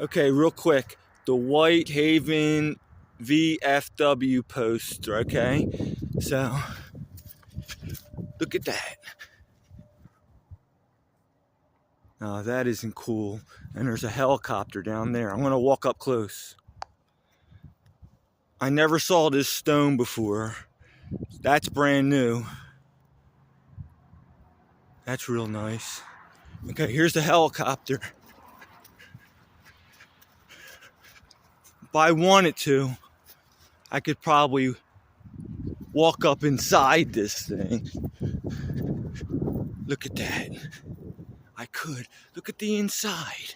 Okay, real quick. The Whitehaven VFW Post, okay? So, look at that. Oh, that isn't cool. And there's a helicopter down there. I'm going to walk up close. I never saw this stone before. That's brand new. That's real nice. Okay, here's the helicopter. If I wanted to, I could probably walk up inside this thing. Look at that. I could. Look at the inside.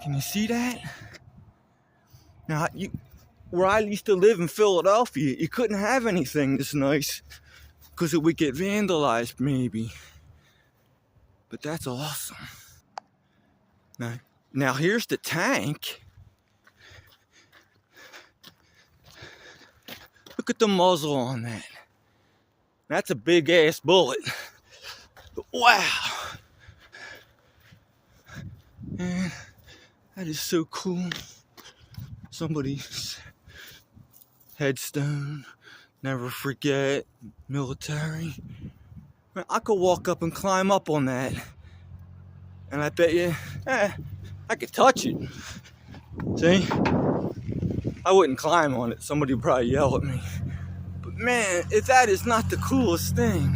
Can you see that? Now, where I used to live in Philadelphia, you couldn't have anything this nice because it would get vandalized maybe. But that's awesome. Now here's the tank. Look at the muzzle on that. That's a big ass bullet. Wow. Man, that is so cool. Somebody's headstone, never forget, military. Man, I could walk up and climb up on that. And I bet you, I could touch it. See? I wouldn't climb on it. Somebody would probably yell at me. But man, if that is not the coolest thing.